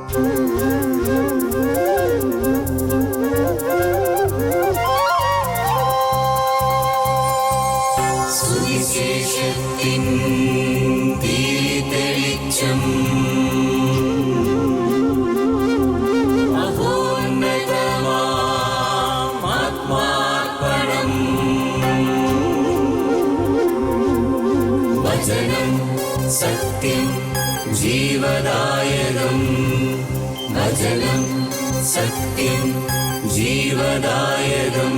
സുവിശേഷത്തിൻ തെളിച്ചം ആത്മാർപ്പണം വചനം സത്യം ജീവദായകം വചനം സത്യം ജീവദായകം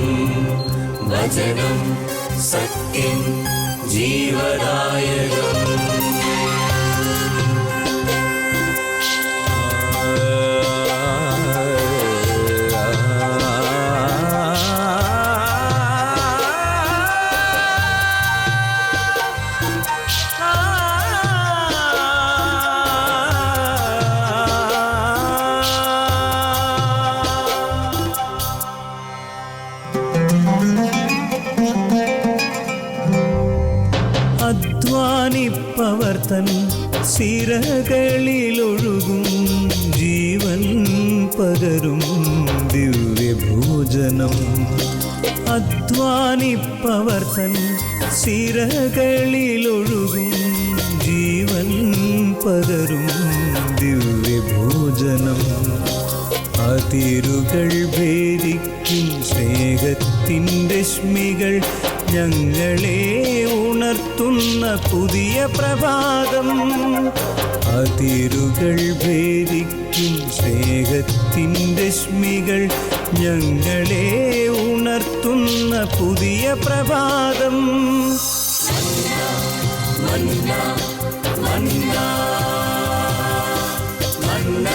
വചനം സത്യം ജീവദായകം. അധ്വാനിപ്പവർ തൻ സിരകളിലൊഴുകും ജീവൻ പകരും ദിവ്യഭോജനം. അധ്വാനിപ്പവർ തൻ സിരകളിലൊഴുകും ജീവൻ പകരും ദിവ്യഭോജനം. അതിരുകൾ ഭേദിക്കും സ്നേഹത്തിൻ രശ്മികൾ ഞങ്ങളെ ഉണർത്തുന്ന പുതിയ പ്രഭാതം. അതിരുകൾ ഭേദിക്കും സ്നേഹത്തിൻ രശ്മികൾ ഞങ്ങളെ ഉണർത്തുന്ന പുതിയ പ്രഭാതം. മന്ന മന്ന മന്ന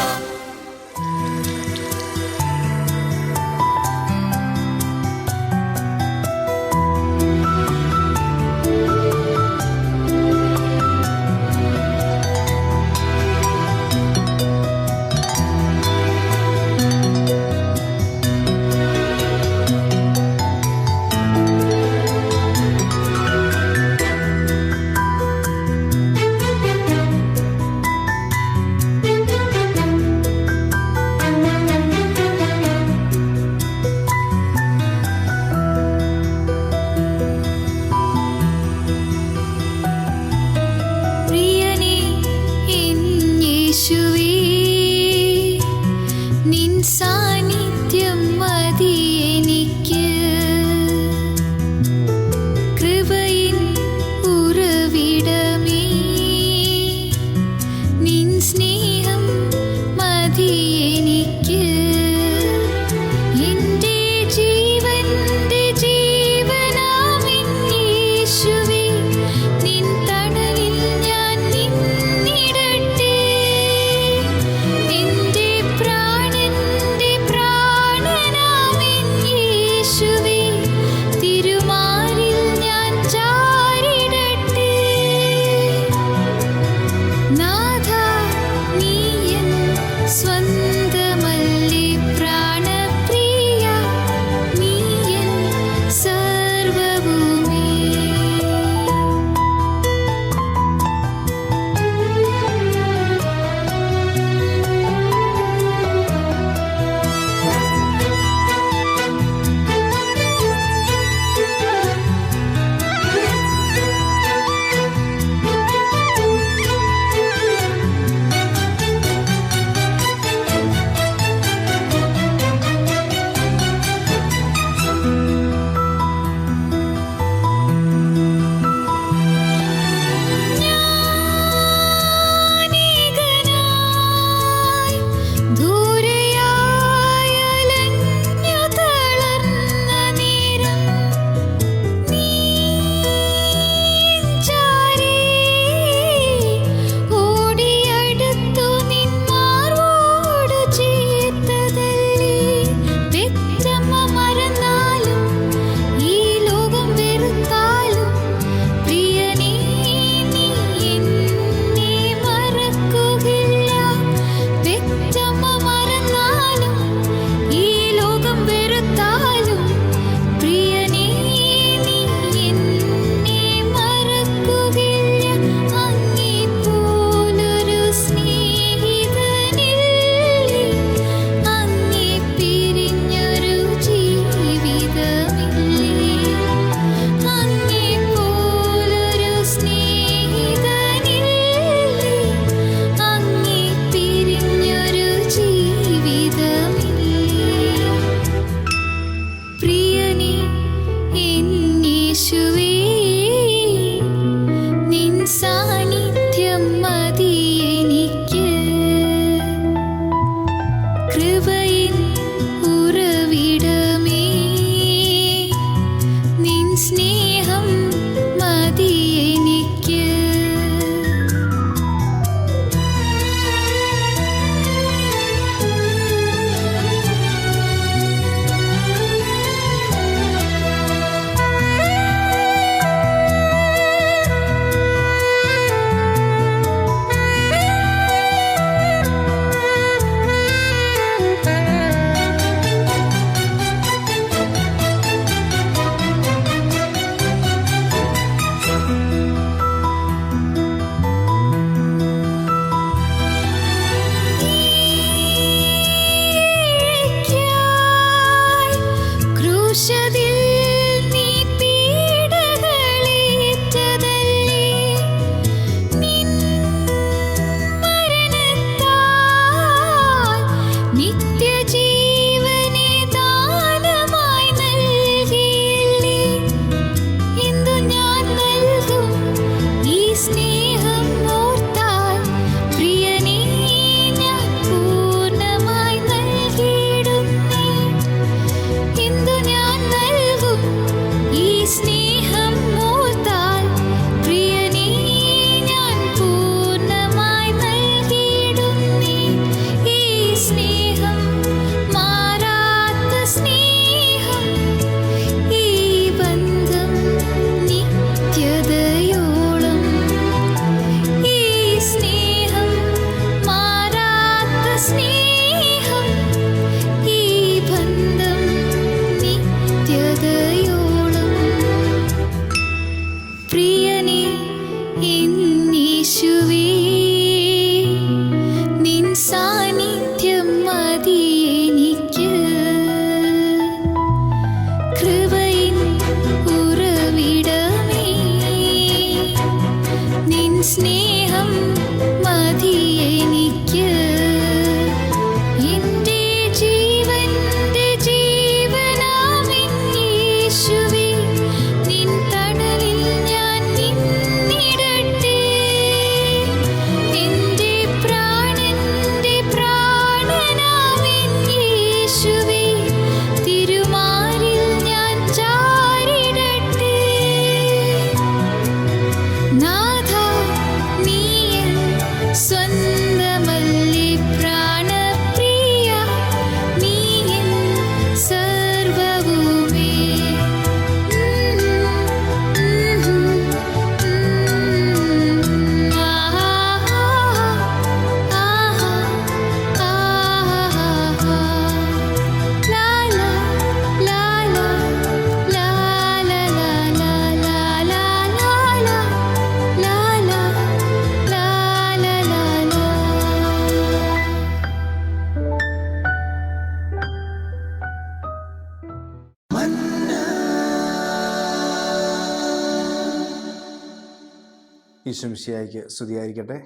ഈശോമിശിഹായ്ക്ക് സ്തുതിയായിരിക്കട്ടെ.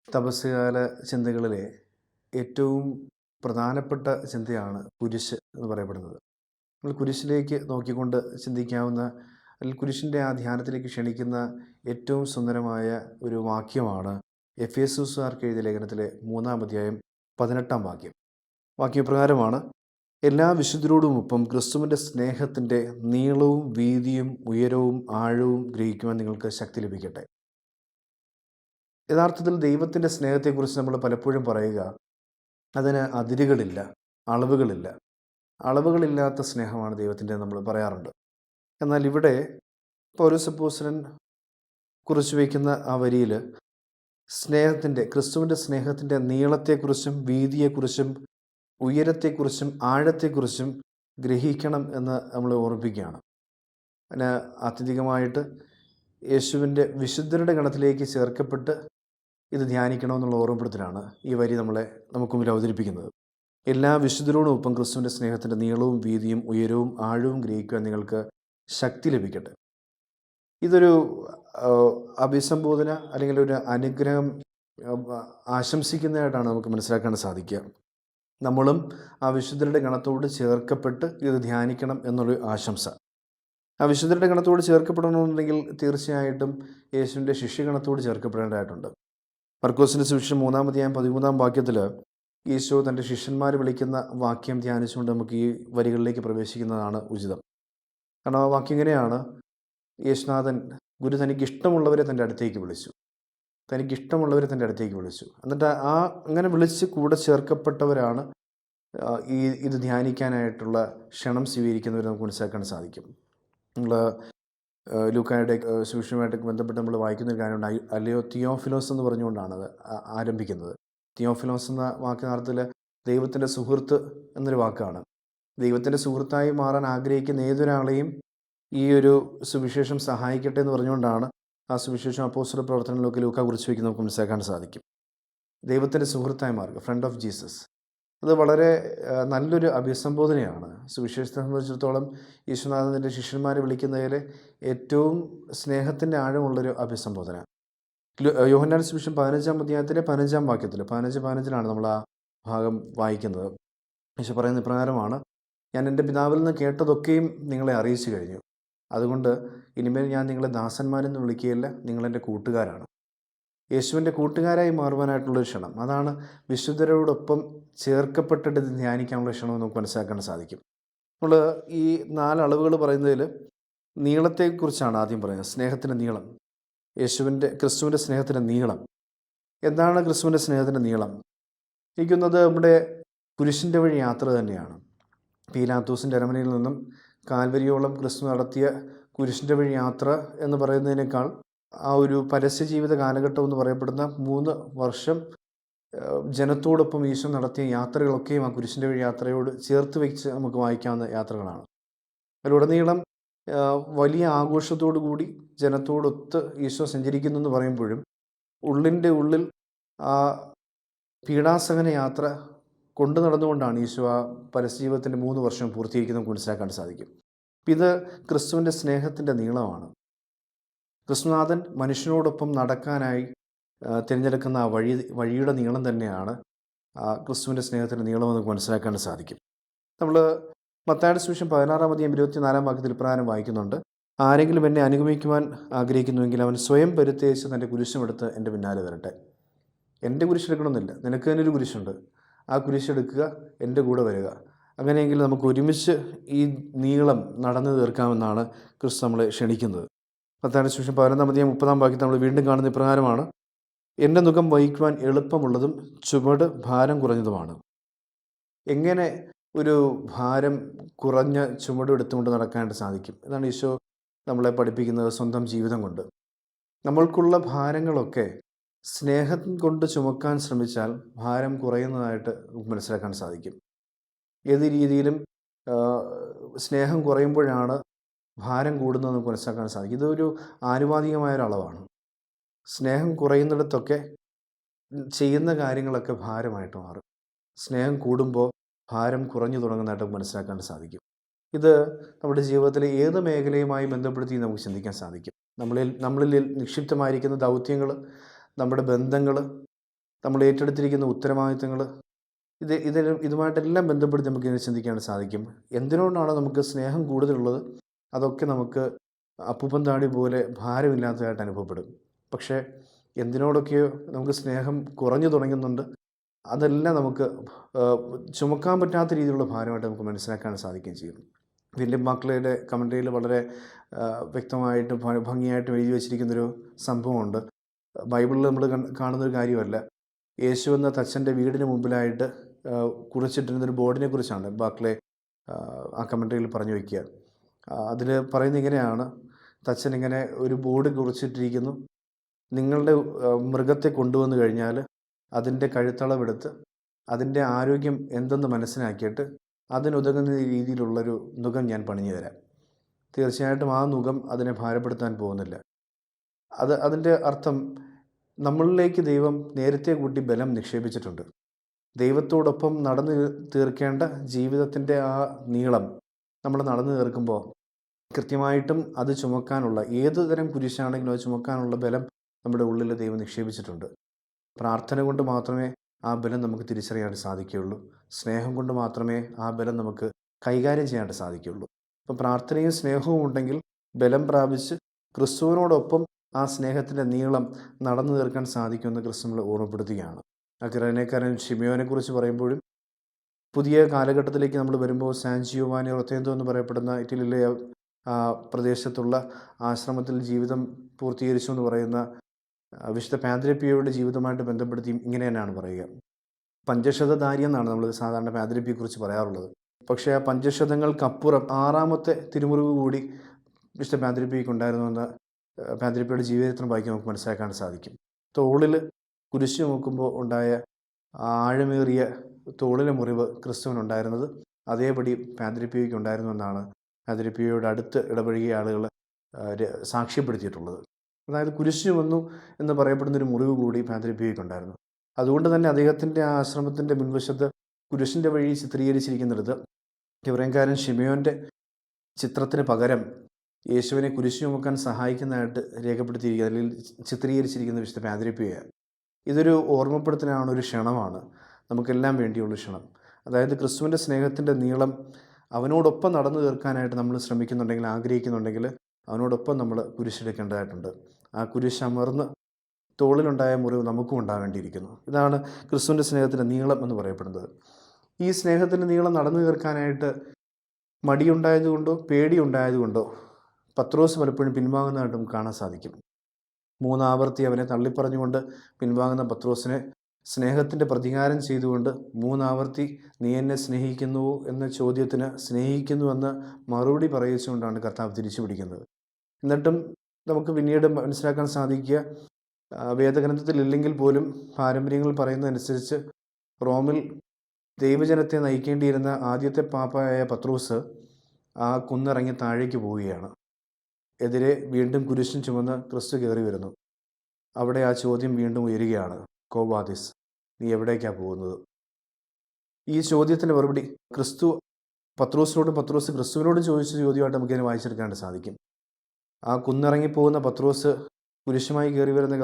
തപസ്സുകാല ചിന്തകളിലെ ഏറ്റവും പ്രധാനപ്പെട്ട ചിന്തയാണ് കുരിശ് എന്ന് പറയപ്പെടുന്നത്. നമ്മൾ കുരിശിലേക്ക് നോക്കിക്കൊണ്ട് ചിന്തിക്കാവുന്ന, അല്ലെങ്കിൽ കുരിശിൻ്റെ ആ ധ്യാനത്തിലേക്ക് ക്ഷണിക്കുന്ന ഏറ്റവും സുന്ദരമായ ഒരു വാക്യമാണ് എഫേസ്യർക്കാർക്ക് എഴുതിയ ലേഖനത്തിലെ 3-ാം അധ്യായം 18-ാം വാക്യം. വാക്യപ്രകാരമാണ്: എല്ലാ വിശുദ്ധരോടുമൊപ്പം ക്രിസ്തുവിൻ്റെ സ്നേഹത്തിൻ്റെ നീളവും വീതിയും ഉയരവും ആഴവും ഗ്രഹിക്കുവാൻ നിങ്ങൾക്ക് ശക്തി ലഭിക്കട്ടെ. യഥാർത്ഥത്തിൽ ദൈവത്തിൻ്റെ സ്നേഹത്തെക്കുറിച്ച് നമ്മൾ പലപ്പോഴും പറയുക, അതിന് അതിരുകളില്ല, അളവുകളില്ല. അളവുകളില്ലാത്ത സ്നേഹമാണ് ദൈവത്തിൻ്റെ നമ്മൾ പറയാറുണ്ട്. എന്നാൽ ഇവിടെ പൗലോസ് അപ്പോസ്തലൻ കുറിച്ച് വയ്ക്കുന്ന ആ വരിയിൽ ക്രിസ്തുവിൻ്റെ സ്നേഹത്തിൻ്റെ നീളത്തെക്കുറിച്ചും വീതിയെക്കുറിച്ചും ഉയരത്തെക്കുറിച്ചും ആഴത്തെക്കുറിച്ചും ഗ്രഹിക്കണം എന്ന് നമ്മൾ ഓർമ്മിപ്പിക്കുകയാണ്. അതിന് ആത്യന്തികമായിട്ട് യേശുവിൻ്റെ വിശുദ്ധരുടെ ഗണത്തിലേക്ക് ചേർക്കപ്പെട്ട് ഇത് ധ്യാനിക്കണമെന്നുള്ള ഓർമ്മപ്പെടുത്തലാണ് ഈ വരി നമുക്ക് മുമ്പിൽ അവതരിപ്പിക്കുന്നത്. എല്ലാ വിശുദ്ധരോടൊപ്പം ക്രിസ്തുവിൻ്റെ സ്നേഹത്തിൻ്റെ നീളവും വീതിയും ഉയരവും ആഴവും ഗ്രഹിക്കുവാൻ നിങ്ങൾക്ക് ശക്തി ലഭിക്കട്ടെ. ഇതൊരു അഭിസംബോധന അല്ലെങ്കിൽ ഒരു അനുഗ്രഹം ആശംസിക്കുന്നതായിട്ടാണ് നമുക്ക് മനസ്സിലാക്കാൻ സാധിക്കുക. നമ്മളും ആ വിശുദ്ധരുടെ ഗണത്തോട് ചേർക്കപ്പെട്ട് ഇത് ധ്യാനിക്കണം എന്നുള്ളൊരു ആശംസ. ആ വിശുദ്ധരുടെ ഗണത്തോട് ചേർക്കപ്പെടണമെന്നുണ്ടെങ്കിൽ തീർച്ചയായിട്ടും യേശുവിൻ്റെ ശിഷ്യഗണത്തോട് ചേർക്കപ്പെടേണ്ടതായിട്ടുണ്ട്. മർക്കോസിൻ്റെ സുവിശേഷം 3-ാം അധ്യായം 13-ാം വാക്യത്തിൽ ഈശോ തൻ്റെ ശിഷ്യന്മാർ വിളിക്കുന്ന വാക്യം ധ്യാനിച്ചുകൊണ്ട് നമുക്ക് ഈ വരികളിലേക്ക് പ്രവേശിക്കുന്നതാണ് ഉചിതം. കാരണം ആ വാക്യം ഇങ്ങനെയാണ്: യേശുനാഥൻ ഗുരു തനിക്ക് ഇഷ്ടമുള്ളവരെ തൻ്റെ അടുത്തേക്ക് വിളിച്ചു. എന്നിട്ട് അങ്ങനെ വിളിച്ച് കൂടെ ചേർക്കപ്പെട്ടവരാണ് ഇത് ധ്യാനിക്കാനായിട്ടുള്ള ക്ഷണം സ്വീകരിക്കുന്നവർ നമുക്ക് മനസ്സിലാക്കാൻ സാധിക്കും. നമ്മൾ ലൂക്കായുടെ സുവിശേഷവുമായിട്ട് ബന്ധപ്പെട്ട് നമ്മൾ വായിക്കുന്ന ഒരു കാര്യമുണ്ട്. അല്ലയോ തിയോഫിലോസ് എന്ന് പറഞ്ഞുകൊണ്ടാണ് അത് ആരംഭിക്കുന്നത്. തിയോഫിലോസ് എന്ന വാക്കിനർത്ഥത്തിൽ ദൈവത്തിൻ്റെ സുഹൃത്ത് എന്നൊരു വാക്കാണ്. ദൈവത്തിൻ്റെ സുഹൃത്തായി മാറാൻ ആഗ്രഹിക്കുന്ന ഏതൊരാളെയും ഈ ഒരു സുവിശേഷം സഹായിക്കട്ടെ എന്ന് പറഞ്ഞുകൊണ്ടാണ് ആ സുവിശേഷം അപ്പോസ്തല പ്രവർത്തനങ്ങളിലൊക്കെ ലൂക്ക കുറിച്ച് വയ്ക്കുന്ന നമുക്ക് മനസ്സിലാക്കാൻ സാധിക്കും. ദൈവത്തിൻ്റെ സുഹൃത്തായി മാറുക, ഫ്രണ്ട് ഓഫ് ജീസസ്, അത് വളരെ നല്ലൊരു അഭിസംബോധനയാണ്. സുവിശേഷത്തെ സംബന്ധിച്ചിടത്തോളം യേശുനാഥൻ്റെ ശിഷ്യന്മാരെ വിളിക്കുന്നതിൽ ഏറ്റവും സ്നേഹത്തിൻ്റെ ആഴമുള്ളൊരു അഭിസംബോധന. യോഹന്നാന്റെ സുവിശേഷം 15-ാം അധ്യായത്തിലെ 15-ാം വാക്യത്തിൽ 15-15 നമ്മൾ ആ ഭാഗം വായിക്കുന്നത്. യേശു പറയുന്ന ഇപ്രകാരമാണ്: ഞാൻ എൻ്റെ പിതാവിൽ നിന്ന് കേട്ടതൊക്കെയും നിങ്ങളെ അറിയിച്ചു കഴിഞ്ഞു. അതുകൊണ്ട് ഇനിമേൽ ഞാൻ നിങ്ങളെ ദാസന്മാരെന്ന് വിളിക്കുകയില്ല, നിങ്ങളെൻ്റെ കൂട്ടുകാരാണ്. യേശുവിൻ്റെ കൂട്ടുകാരായി മാറുവാനായിട്ടുള്ളൊരു ക്ഷണം, അതാണ് വിശുദ്ധരോടൊപ്പം ചേർക്കപ്പെട്ടിട്ട് ധ്യാനിക്കാനുള്ള ക്ഷണം നമുക്ക് മനസ്സിലാക്കാൻ സാധിക്കും. നമ്മൾ ഈ 4 അളവുകൾ പറയുന്നതിൽ നീളത്തെക്കുറിച്ചാണ് ആദ്യം പറയുന്നത്. സ്നേഹത്തിൻ്റെ നീളം, ക്രിസ്തുവിൻ്റെ സ്നേഹത്തിൻ്റെ നീളം. എന്താണ് ക്രിസ്തുവിൻ്റെ സ്നേഹത്തിൻ്റെ നീളം? ഇരിക്കുന്നത് നമ്മുടെ കുരിശിൻ്റെ വഴി യാത്ര തന്നെയാണ്. പീലാത്തോസിൻ്റെ അരമനയിൽ നിന്നും കാൽവരിയോളം ക്രിസ്തു നടത്തിയ കുരിശിൻ്റെ വഴി യാത്ര എന്ന് പറയുന്നതിനേക്കാൾ ആ ഒരു പരസ്യജീവിത കാലഘട്ടം എന്ന് പറയപ്പെടുന്ന 3 വർഷം ജനത്തോടൊപ്പം ഈശോ നടത്തിയ യാത്രകളൊക്കെയും ആ കുരിശിൻ്റെ വഴി യാത്രയോട് ചേർത്ത് വെച്ച് നമുക്ക് വായിക്കാവുന്ന യാത്രകളാണ്. അതിലുടനീളം വലിയ ആഘോഷത്തോടു കൂടി ജനത്തോടൊത്ത് ഈശോ സഞ്ചരിക്കുന്നു എന്ന് പറയുമ്പോഴും ഉള്ളിൻ്റെ ഉള്ളിൽ ആ പീഡാസഹന യാത്ര കൊണ്ടു നടന്നുകൊണ്ടാണ് ഈശോ ആ പരസ്യജീവിതത്തിൻ്റെ 3 വർഷം പൂർത്തീകരിക്കുന്നത് നമുക്ക് മനസ്സിലാക്കാൻ സാധിക്കും. ഇത് ക്രിസ്തുവിൻ്റെ സ്നേഹത്തിൻ്റെ നീളമാണ്. ക്രിസ്തുനാഥൻ മനുഷ്യനോടൊപ്പം നടക്കാനായി തിരഞ്ഞെടുക്കുന്ന ആ വഴിയുടെ നീളം തന്നെയാണ് ആ ക്രിസ്തുവിൻ്റെ സ്നേഹത്തിൻ്റെ നീളമെന്ന് നമുക്ക് മനസ്സിലാക്കാൻ സാധിക്കും. നമ്മൾ മത്തായിയുടെ സുവിശേഷം 16-ാം അധ്യായം 24-ാം വാക്യത്തിൽ ഇപ്രകാരം വായിക്കുന്നുണ്ട്: ആരെങ്കിലും എന്നെ അനുഗമിക്കുവാൻ ആഗ്രഹിക്കുന്നുവെങ്കിൽ അവൻ സ്വയം പരിത്യജിച്ച് തൻ്റെ കുരിശുമെടുത്ത് എൻ്റെ പിന്നാലെ വരട്ടെ. എൻ്റെ കുരിശെടുക്കണമെന്നില്ല, നിനക്ക് തന്നെ ഒരു കുരിശുണ്ട്. ആ കുരിശെടുക്കുക, എൻ്റെ കൂടെ വരിക. അങ്ങനെയെങ്കിൽ നമുക്ക് ഒരുമിച്ച് ഈ നീളം നടന്നു തീർക്കാമെന്നാണ് ക്രിസ്തു നമ്മളെ ക്ഷണിക്കുന്നത്. മത്തായിയുടെ സുവിശേഷം 11-ാം അധ്യായം 30-ാം വാക്യത്തിൽ നമ്മൾ വീണ്ടും കാണുന്ന ഇപ്രകാരമാണ്: എൻ്റെ നുകം വഹിക്കുവാൻ എളുപ്പമുള്ളതും ചുമട് ഭാരം കുറഞ്ഞതുമാണ്. എങ്ങനെ ഒരു ഭാരം കുറഞ്ഞ ചുമട് എടുത്തുകൊണ്ട് നടക്കാനായിട്ട് സാധിക്കും? ഇതാണ് ഈശോ നമ്മളെ പഠിപ്പിക്കുന്നത് സ്വന്തം ജീവിതം കൊണ്ട്. നമ്മൾക്കുള്ള ഭാരങ്ങളൊക്കെ സ്നേഹം കൊണ്ട് ചുമക്കാൻ ശ്രമിച്ചാൽ ഭാരം കുറയുന്നതായിട്ട് മനസ്സിലാക്കാൻ സാധിക്കും. ഏത് രീതിയിലും സ്നേഹം കുറയുമ്പോഴാണ് ഭാരം കൂടുന്നത് നമുക്ക് മനസ്സിലാക്കാൻ സാധിക്കും. ഇതൊരു ആനുപാതികമായൊരളവാണ്. സ്നേഹം കുറയുന്നിടത്തൊക്കെ ചെയ്യുന്ന കാര്യങ്ങളൊക്കെ ഭാരമായിട്ട് മാറും. സ്നേഹം കൂടുമ്പോൾ ഭാരം കുറഞ്ഞു തുടങ്ങുന്നതായിട്ട് മനസ്സിലാക്കാൻ സാധിക്കും. ഇത് നമ്മുടെ ജീവിതത്തിലെ ഏത് മേഖലയുമായി ബന്ധപ്പെടുത്തി നമുക്ക് ചിന്തിക്കാൻ സാധിക്കും. നമ്മളിൽ നിക്ഷിപ്തമായിരിക്കുന്ന ദൗത്യങ്ങൾ, നമ്മുടെ ബന്ധങ്ങൾ, നമ്മൾ ഏറ്റെടുത്തിരിക്കുന്ന ഉത്തരവാദിത്തങ്ങൾ, ഇതുമായിട്ടെല്ലാം ബന്ധപ്പെടുത്തി നമുക്ക് ഇങ്ങനെ ചിന്തിക്കാൻ സാധിക്കും. എന്തിനോടാണ് നമുക്ക് സ്നേഹം കൂടുതലുള്ളത്, അതൊക്കെ നമുക്ക് അപ്പൂപ്പൻ താടി പോലെ ഭാരമില്ലാത്തതായിട്ട് അനുഭവപ്പെടും. പക്ഷേ എന്തിനോടൊക്കെയോ നമുക്ക് സ്നേഹം കുറഞ്ഞു തുടങ്ങുന്നുണ്ട്, അതെല്ലാം നമുക്ക് ചുമക്കാൻ പറ്റാത്ത രീതിയിലുള്ള ഭാരമായിട്ട് നമുക്ക് മനസ്സിലാക്കാൻ സാധിക്കുകയും ചെയ്യും. വില്യം ബാക്ലേയുടെ കമൻട്രിയിൽ വളരെ വ്യക്തമായിട്ടും ഭംഗിയായിട്ടും എഴുതി വച്ചിരിക്കുന്നൊരു സംഭവമുണ്ട്. ബൈബിളിൽ നമ്മൾ കാണുന്നൊരു കാര്യമല്ല. യേശു എന്ന തച്ചൻ്റെ വീടിന് മുമ്പിലായിട്ട് കുറിച്ചിട്ടിരുന്നൊരു ബോർഡിനെ കുറിച്ചാണ് ബാക്ലെ ആ കമൻട്രിയിൽ പറഞ്ഞു വയ്ക്കുക. അതിൽ പറയുന്നത് ഇങ്ങനെയാണ്: തച്ചൻ ഇങ്ങനെ ഒരു ബോർഡ് കുറിച്ചിട്ടിരിക്കുന്നു, നിങ്ങളുടെ മൃഗത്തെ കൊണ്ടുവന്നു കഴിഞ്ഞാൽ അതിൻ്റെ കഴുത്തളവെടുത്ത് അതിൻ്റെ ആരോഗ്യം എന്തെന്ന് മനസ്സിലാക്കിയിട്ട് അതിനുതകുന്ന രീതിയിലുള്ളൊരു നുകം ഞാൻ പണിഞ്ഞു തരാം. തീർച്ചയായിട്ടും ആ നുകം അതിനെ ഭാരപ്പെടുത്താൻ പോകുന്നില്ല. അതിൻ്റെ അർത്ഥം നമ്മളിലേക്ക് ദൈവം നേരത്തെ കൂട്ടി ബലം നിക്ഷേപിച്ചിട്ടുണ്ട്. ദൈവത്തോടൊപ്പം നടന്നു തീർക്കേണ്ട ജീവിതത്തിൻ്റെ ആ നീളം നമ്മൾ നടന്നു തീർക്കുമ്പോൾ കൃത്യമായിട്ടും അത് ചുമക്കാനുള്ള, ഏത് തരം കുരിശാണെങ്കിലും അത് ചുമക്കാനുള്ള ബലം നമ്മുടെ ഉള്ളിൽ ദൈവം നിക്ഷേപിച്ചിട്ടുണ്ട്. പ്രാർത്ഥന കൊണ്ട് മാത്രമേ ആ ബലം നമുക്ക് തിരിച്ചറിയാൻ സാധിക്കുകയുള്ളൂ. സ്നേഹം കൊണ്ട് മാത്രമേ ആ ബലം നമുക്ക് കൈകാര്യം ചെയ്യാൻ സാധിക്കുകയുള്ളൂ. അപ്പോൾ പ്രാർത്ഥനയും സ്നേഹവും ഉണ്ടെങ്കിൽ ബലം പ്രാപിച്ച് ക്രിസ്തുവിനോടൊപ്പം ആ സ്നേഹത്തിൻ്റെ നീളം നടന്നു തീർക്കാൻ സാധിക്കുമെന്ന് ക്രിസ്തു നമ്മളെ ഓർമ്മപ്പെടുത്തുകയാണ്. ആ കിറേനക്കാരൻ ഷിമിയോനെക്കുറിച്ച് പറയുമ്പോഴും പുതിയ കാലഘട്ടത്തിലേക്ക് നമ്മൾ വരുമ്പോൾ സാൻ ജിയോവാനി റൊത്തേന്തോ എന്ന് പറയപ്പെടുന്ന ഇറ്റലിയിലെ പ്രദേശത്തുള്ള ആശ്രമത്തിൽ ജീവിതം പൂർത്തീകരിച്ചു എന്ന് പറയുന്ന വിശുദ്ധ പാദ്രി പിയോയുടെ ജീവിതമായിട്ട് ബന്ധപ്പെടുത്തി ഇങ്ങനെ തന്നെയാണ് പറയുക. പഞ്ചശതധാരി എന്നാണ് നമ്മൾ സാധാരണ പാദ്രി പിയെക്കുറിച്ച് പറയാറുള്ളത്. പക്ഷേ ആ പഞ്ചശതങ്ങൾക്കപ്പുറം 6ാമത്തെ തിരുമുറിവ് കൂടി വിശുദ്ധ പാദ്രി പിക്ക് ഉണ്ടായിരുന്നുവെന്ന് പാദ്രി പിയുടെ ജീവിതത്തിന് വായിക്കാൻ നമുക്ക് മനസ്സിലാക്കാൻ സാധിക്കും. തോളിൽ കുരിശ് നോക്കുമ്പോൾ ഉണ്ടായ ആഴമേറിയ തോളിലെ മുറിവ് ക്രിസ്തുവിനുണ്ടായിരുന്നത് അതേപടി പാദ്രി പിക്ക് ഉണ്ടായിരുന്നുവെന്നാണ് പാദ്രി പിയോട് അടുത്ത് ഇടപഴകിയ ആളുകൾ സാക്ഷ്യപ്പെടുത്തിയിട്ടുള്ളത്. അതായത് കുരിശ് വന്നു എന്ന് പറയപ്പെടുന്നൊരു മുറിവ് കൂടി പാദ്രി പിക്ക് ഉണ്ടായിരുന്നു. അതുകൊണ്ട് തന്നെ അദ്ദേഹത്തിൻ്റെ ആ ആശ്രമത്തിൻ്റെ മുൻവശത്ത് കുരിശിൻ്റെ വഴി ചിത്രീകരിച്ചിരിക്കുന്നിടത്ത് കിവറേൻകാരൻ ഷിമിയോൻ്റെ ചിത്രത്തിന് പകരം യേശുവിനെ കുരിശ് ചുമക്കാൻ സഹായിക്കുന്നതായിട്ട് രേഖപ്പെടുത്തിയിരിക്കുക, അല്ലെങ്കിൽ ചിത്രീകരിച്ചിരിക്കുന്ന വിശുദ്ധ പാദ്രി പിയാണ്. ഇതൊരു ഓർമ്മപ്പെടുത്തലാണ്, ഒരു ക്ഷണമാണ്, നമുക്കെല്ലാം വേണ്ടിയുള്ള ക്ഷണം. അതായത് ക്രിസ്തുവിൻ്റെ സ്നേഹത്തിൻ്റെ നീളം അവനോടൊപ്പം നടന്നു തീർക്കാനായിട്ട് നമ്മൾ ശ്രമിക്കുന്നുണ്ടെങ്കിൽ, ആഗ്രഹിക്കുന്നുണ്ടെങ്കിൽ അവനോടൊപ്പം നമ്മൾ കുരിശെടുക്കേണ്ടതായിട്ടുണ്ട്. ആ കുരിശ് അമർന്ന് തോളിലുണ്ടായ മുറിവ് നമുക്കും ഉണ്ടാകേണ്ടിയിരിക്കുന്നു. ഇതാണ് ക്രിസ്തുവിൻ്റെ സ്നേഹത്തിൻ്റെ നീളം എന്ന് പറയപ്പെടുന്നത്. ഈ സ്നേഹത്തിൻ്റെ നീളം നടന്നു തീർക്കാനായിട്ട് മടിയുണ്ടായതുകൊണ്ടോ പേടിയുണ്ടായതുകൊണ്ടോ പത്രോസ് പലപ്പോഴും പിൻവാങ്ങുന്നതായിട്ട് നമുക്ക് കാണാൻ സാധിക്കും. 3 ആവർത്തി അവനെ തള്ളിപ്പറഞ്ഞുകൊണ്ട് പിൻവാങ്ങുന്ന പത്രോസിനെ സ്നേഹത്തിൻ്റെ പ്രതികാരം ചെയ്തുകൊണ്ട് 3 ആവർത്തി നീ എന്നെ സ്നേഹിക്കുന്നുവോ എന്ന ചോദ്യത്തിന് സ്നേഹിക്കുന്നുവെന്ന് മറുപടി പറയിച്ചുകൊണ്ടാണ് കർത്താവ് തിരിച്ചു പിടിക്കുന്നത്. എന്നിട്ടും നമുക്ക് പിന്നീട് മനസ്സിലാക്കാൻ സാധിക്കുക, വേദഗ്രന്ഥത്തിൽ ഇല്ലെങ്കിൽ പോലും പാരമ്പര്യങ്ങൾ പറയുന്നതനുസരിച്ച് റോമിൽ ദൈവജനത്തെ നയിക്കേണ്ടിയിരുന്ന ആദ്യത്തെ പാപ്പയായ പത്രോസ് ആ കുന്നിറങ്ങി താഴേക്ക് പോവുകയാണ്. എതിരെ വീണ്ടും കുരിശും ചുമന്ന് ക്രിസ്തു കയറി വരുന്നു. അവിടെ ആ ചോദ്യം വീണ്ടും ഉയരുകയാണ്: കോവാദിസ്, നീ എവിടേക്കാണ് പോകുന്നത്? ഈ ചോദ്യത്തിൻ്റെ മറുപടി ക്രിസ്തു പത്രോസിനോടും പത്രോസ് ക്രിസ്തുവിനോടും ചോദിച്ച ചോദ്യമായിട്ട് നമുക്കതിനെ വായിച്ചെടുക്കാൻ സാധിക്കും. ആ കുന്നിറങ്ങിപ്പോകുന്ന പത്രോസ് കുരിശുമായി കയറി വരുന്ന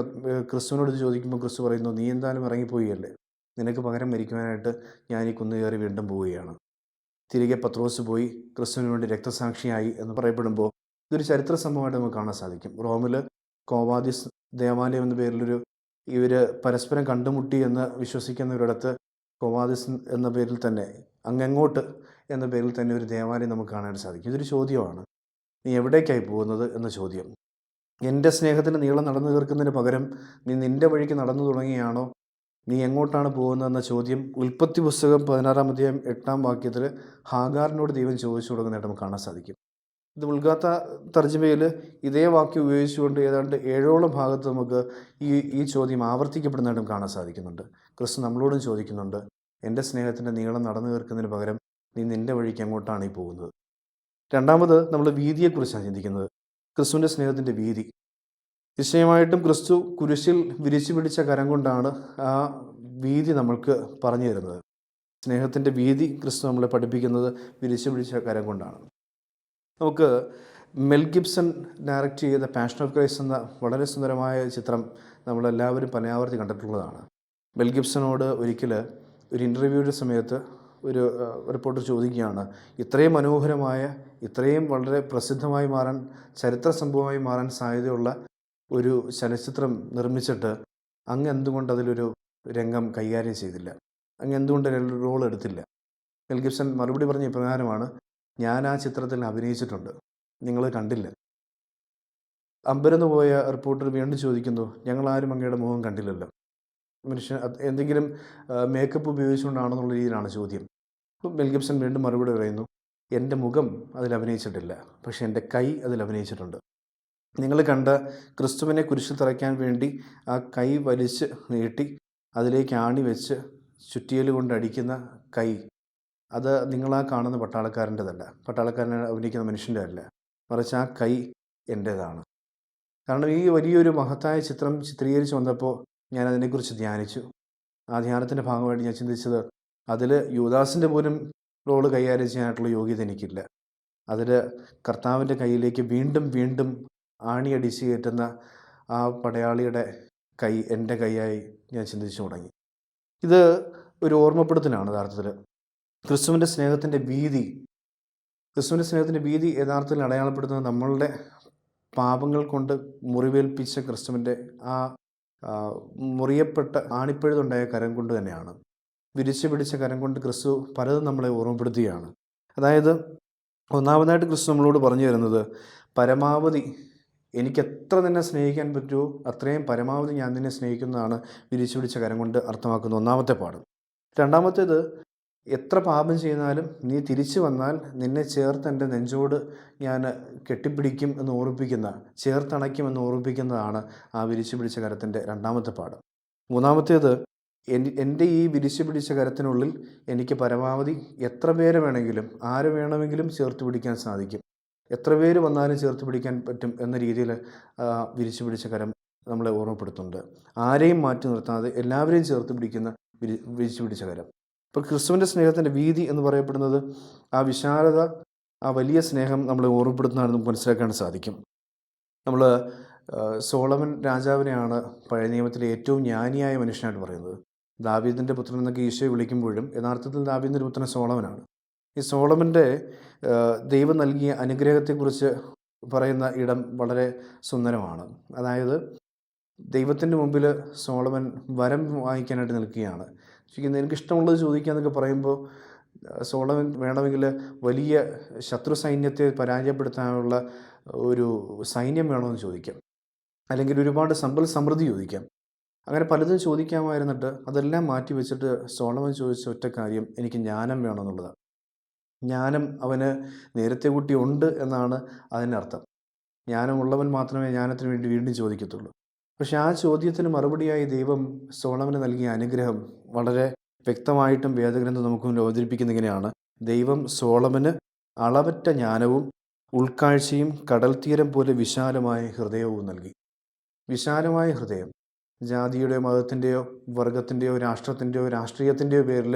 ക്രിസ്തുവിനോട് ചോദിക്കുമ്പോൾ ക്രിസ്തു പറയുന്നു: നീ എന്തായാലും ഇറങ്ങിപ്പോയല്ലേ, നിനക്ക് പകരം മരിക്കുവാനായിട്ട് ഞാൻ ഈ കുന്ന് കയറി വീണ്ടും പോവുകയാണ്. തിരികെ പത്രോസ് പോയി ക്രിസ്തുവിന് വേണ്ടി രക്തസാക്ഷിയായി എന്ന് പറയപ്പെടുമ്പോൾ ഇതൊരു ചരിത്ര സംഭവമായിട്ട് നമുക്ക് കാണാൻ സാധിക്കും. റോമിൽ കോവാദിസ് ദേവാലയം എന്ന പേരിലൊരു ഇവർ പരസ്പരം കണ്ടുമുട്ടി എന്ന് വിശ്വസിക്കുന്നവരിടത്ത് കോവാദിസ് എന്ന പേരിൽ തന്നെ, അങ്ങോട്ട് എന്ന പേരിൽ തന്നെ ഒരു ദേവാലയം നമുക്ക് കാണാൻ സാധിക്കും. ഇതൊരു ചോദ്യമാണ്: നീ എവിടേക്കായി പോകുന്നത് എന്ന ചോദ്യം. എൻ്റെ സ്നേഹത്തിൻ്റെ നീളം നടന്നു തീർക്കുന്നതിന് പകരം നീ നിൻ്റെ വഴിക്ക് നടന്നു തുടങ്ങിയാണോ, നീ എങ്ങോട്ടാണ് പോകുന്നതെന്ന ചോദ്യം ഉൽപ്പത്തി പുസ്തകം 16-ാം അധ്യായം 8-ാം വാക്യത്തിൽ ഹാഗാറിനോട് ദൈവം ചോദിച്ചു തുടങ്ങുന്നതായിട്ട് നമുക്ക് കാണാൻ സാധിക്കും. ഇത് ഉൽഗാത്ത തർജ്ജമയിൽ ഇതേ വാക്യം ഉപയോഗിച്ചുകൊണ്ട് ഏതാണ്ട് 7ഓളം ഭാഗത്ത് നമുക്ക് ഈ ചോദ്യം ആവർത്തിക്കപ്പെടുന്നതായിട്ടും കാണാൻ സാധിക്കുന്നുണ്ട്. ക്രിസ്തു നമ്മളോടും ചോദിക്കുന്നുണ്ട്: എൻ്റെ സ്നേഹത്തിൻ്റെ നീളം നടന്നു തീർക്കുന്നതിന് പകരം നീ നിൻ്റെ വഴിക്ക് എങ്ങോട്ടാണ് ഈ പോകുന്നത്? രണ്ടാമത് നമ്മൾ വീതിയെക്കുറിച്ചാണ് ചിന്തിക്കുന്നത്. ക്രിസ്തുവിൻ്റെ സ്നേഹത്തിൻ്റെ വീതി. നിശ്ചയമായിട്ടും ക്രിസ്തു കുരിശിൽ വിരിച്ചു പിടിച്ച കരം കൊണ്ടാണ് ആ വീതി നമ്മൾക്ക് പറഞ്ഞു തരുന്നത്. സ്നേഹത്തിൻ്റെ വീതി ക്രിസ്തു നമ്മളെ പഠിപ്പിക്കുന്നത് വിരിച്ചു പിടിച്ച കരം കൊണ്ടാണ്. നമുക്ക് മെൽ ഗിബ്സൺ ഡയറക്റ്റ് ചെയ്ത പാഷൻ ഓഫ് ക്രൈസ്റ്റ് എന്ന വളരെ സുന്ദരമായ ചിത്രം നമ്മളെല്ലാവരും പലയാവർത്തി കണ്ടിട്ടുള്ളതാണ്. മെൽ ഗിബ്സണോട് ഒരിക്കൽ ഒരു ഇൻ്റർവ്യൂവിൻ്റെ സമയത്ത് ഒരു റിപ്പോർട്ടർ ചോദിക്കുകയാണ്, ഇത്രയും മനോഹരമായ, ഇത്രയും വളരെ പ്രസിദ്ധമായി മാറാൻ, ചരിത്ര സംഭവമായി മാറാൻ സാധ്യതയുള്ള ഒരു ചലച്ചിത്രം നിർമ്മിച്ചിട്ട് അങ്ങ് എന്തുകൊണ്ട് അതിലൊരു രംഗം കൈകാര്യം ചെയ്തില്ല, അങ്ങ് എന്തുകൊണ്ട് റോൾ എടുത്തില്ല? മെൽ ഗിബ്സൺ മറുപടി പറഞ്ഞ ഇപ്രകാരമാണ്, ഞാൻ ആ ചിത്രത്തിൽ അഭിനയിച്ചിട്ടുണ്ട്, നിങ്ങൾ കണ്ടില്ല. അമ്പരന്ന് പോയ റിപ്പോർട്ടർ വീണ്ടും ചോദിക്കുന്നു, ഞങ്ങളാരും അങ്ങയുടെ മുഖം കണ്ടില്ലല്ലോ. മനുഷ്യൻ എന്തെങ്കിലും മേക്കപ്പ് ഉപയോഗിച്ചുകൊണ്ടാണെന്നുള്ള രീതിയിലാണ് ചോദ്യം. അപ്പോൾ മെൽ ഗിബ്സൺ വീണ്ടും മറുപടി പറയുന്നു, എൻ്റെ മുഖം അതിൽ അഭിനയിച്ചിട്ടില്ല, പക്ഷേ എൻ്റെ കൈ അതിൽ അഭിനയിച്ചിട്ടുണ്ട്. നിങ്ങൾ കണ്ട ക്രിസ്തുവിനെ കുരിശിൽ തറയ്ക്കാൻ വേണ്ടി ആ കൈ വലിച്ച് നീട്ടി അതിലേക്ക് ആണി വെച്ച് ചുറ്റിയൽ കൊണ്ട് അടിക്കുന്ന കൈ, അത് നിങ്ങളാ കാണുന്ന പട്ടാളക്കാരൻ്റെതല്ല, പട്ടാളക്കാരനെ അഭിനയിക്കുന്ന മനുഷ്യൻ്റെ അല്ല, മറിച്ച് ആ കൈ എൻ്റേതാണ്. കാരണം ഈ വലിയൊരു മഹത്തായ ചിത്രം ചിത്രീകരിച്ച് വന്നപ്പോൾ ഞാൻ അതിനെക്കുറിച്ച് ധ്യാനിച്ചു. ആ ധ്യാനത്തിൻ്റെ ഭാഗമായിട്ട് ഞാൻ ചിന്തിച്ചത്, അതിൽ യൂദാസിൻ്റെ പോലും റോള് കൈകാര്യം ചെയ്യാനായിട്ടുള്ള യോഗ്യത എനിക്കില്ല. അതിൽ കർത്താവിൻ്റെ കയ്യിലേക്ക് വീണ്ടും വീണ്ടും ആണിയടിച്ച് കയറ്റുന്ന ആ പടയാളിയുടെ കൈ എൻ്റെ കൈയായി ഞാൻ ചിന്തിച്ചു തുടങ്ങി. ഇത് ഒരു ഓർമ്മപ്പെടുത്തലാണ് യഥാർത്ഥത്തിൽ. ക്രിസ്തുവിൻ്റെ സ്നേഹത്തിൻ്റെ വീതി യഥാർത്ഥത്തിൽ അടയാളപ്പെടുത്തുന്നത് നമ്മളുടെ പാപങ്ങൾ കൊണ്ട് മുറിവേൽപ്പിച്ച ക്രിസ്തുവിൻ്റെ ആ മുറിയപ്പെട്ട ആണിപ്പഴുതുണ്ടായ കരം കൊണ്ട് തന്നെയാണ്. വിരിച്ചു പിടിച്ച കരം കൊണ്ട് ക്രിസ്തു പലതും നമ്മളെ ഓർമ്മപ്പെടുത്തുകയാണ്. അതായത് ഒന്നാമതായിട്ട് ക്രിസ്തു നമ്മളോട് പറഞ്ഞു തരുന്നത്, പരമാവധി എനിക്ക് എത്ര നിന്നെ സ്നേഹിക്കാൻ പറ്റുമോ അത്രയും പരമാവധി ഞാൻ നിന്നെ സ്നേഹിക്കുന്നതാണ് വിരിച്ചു പിടിച്ച കരം കൊണ്ട് അർത്ഥമാക്കുന്ന ഒന്നാമത്തെ പാഠം. രണ്ടാമത്തേത്, എത്ര പാപം ചെയ്താലും നീ തിരിച്ചു വന്നാൽ നിന്നെ ചേർത്ത് എൻ്റെ നെഞ്ചോട് ഞാൻ കെട്ടിപ്പിടിക്കും എന്ന് ഓർമ്മിപ്പിക്കുന്ന, ചേർത്തണയ്ക്കുമെന്ന് ഓർമ്മിപ്പിക്കുന്നതാണ് ആ വിരിച്ചു പിടിച്ച കരത്തിൻ്റെ രണ്ടാമത്തെ പാഠം. മൂന്നാമത്തേത്, എൻ്റെ ഈ വിരിച്ചു പിടിച്ച കരത്തിനുള്ളിൽ എനിക്ക് പരമാവധി എത്ര പേരെ വേണമെങ്കിലും ആര് വേണമെങ്കിലും ചേർത്ത് പിടിക്കാൻ സാധിക്കും, എത്ര പേര് വന്നാലും ചേർത്ത് പിടിക്കാൻ പറ്റും എന്ന രീതിയിൽ വിരിച്ചു പിടിച്ച കരം നമ്മളെ ഓർമ്മപ്പെടുത്തുന്നുണ്ട്. ആരെയും മാറ്റി നിർത്താതെ എല്ലാവരെയും ചേർത്ത് പിടിക്കുന്ന വിരിച്ചു പിടിച്ച കരം. ഇപ്പോൾ ക്രിസ്തുവിൻ്റെ സ്നേഹത്തിൻ്റെ വീതി എന്ന് പറയപ്പെടുന്നത് ആ വിശാലത, ആ വലിയ സ്നേഹം നമ്മളെ ഓർമ്മപ്പെടുത്തുന്നതാണ് നമുക്ക് മനസ്സിലാക്കാൻ സാധിക്കും. നമ്മൾ സോളമൻ രാജാവിനെയാണ് പഴയ നിയമത്തിലെ ഏറ്റവും ജ്ഞാനിയായ മനുഷ്യനായിട്ട് പറയുന്നത്. ദാവീദിൻ്റെ പുത്രൻ എന്നൊക്കെ ഈശോയെ വിളിക്കുമ്പോഴും യഥാർത്ഥത്തിൽ ദാവീദിൻ്റെ പുത്രൻ സോളമനാണ്. ഈ സോളമൻ്റെ ദൈവം നൽകിയ അനുഗ്രഹത്തെക്കുറിച്ച് പറയുന്ന ഇടം വളരെ സുന്ദരമാണ്. അതായത് ദൈവത്തിൻ്റെ മുമ്പിൽ സോളമൻ വരം വാങ്ങിക്കാനായിട്ട് നിൽക്കുകയാണ്. എനിക്കിഷ്ടമുള്ളത് ചോദിക്കുക എന്നൊക്കെ പറയുമ്പോൾ സോളമൻ വേണമെങ്കിൽ വലിയ ശത്രു സൈന്യത്തെ പരാജയപ്പെടുത്താനുള്ള ഒരു സൈന്യം വേണമെന്ന് ചോദിക്കാം, അല്ലെങ്കിൽ ഒരുപാട് സമ്പൽ സമൃദ്ധി ചോദിക്കാം. അങ്ങനെ പലതും ചോദിക്കാമായിരുന്നിട്ട് അതെല്ലാം മാറ്റി വെച്ചിട്ട് സോളമൻ ചോദിച്ച ഒറ്റ കാര്യം, എനിക്ക് ജ്ഞാനം വേണമെന്നുള്ളതാണ്. ജ്ഞാനം അവന് നേരത്തെ കൂട്ടി ഉണ്ട് എന്നാണ് അതിനർത്ഥം. ജ്ഞാനമുള്ളവൻ മാത്രമേ ജ്ഞാനത്തിന് വേണ്ടി വീണ്ടും ചോദിക്കത്തുള്ളൂ. പക്ഷെ ആ ചോദ്യത്തിന് മറുപടിയായി ദൈവം സോളമന് നൽകിയ അനുഗ്രഹം വളരെ വ്യക്തമായിട്ടും വേദഗ്രന്ഥം നമുക്ക് മുന്നിൽ അവതരിപ്പിക്കുന്ന ഇങ്ങനെയാണ്: ദൈവം സോളമന് അളവറ്റ ജ്ഞാനവും ഉൾക്കാഴ്ചയും കടൽ തീരം പോലെ വിശാലമായ ഹൃദയവും നൽകി. വിശാലമായ ഹൃദയം, ജാതിയുടെയോ മതത്തിൻ്റെയോ വർഗത്തിൻ്റെയോ രാഷ്ട്രത്തിൻ്റെയോ രാഷ്ട്രീയത്തിൻ്റെയോ പേരിൽ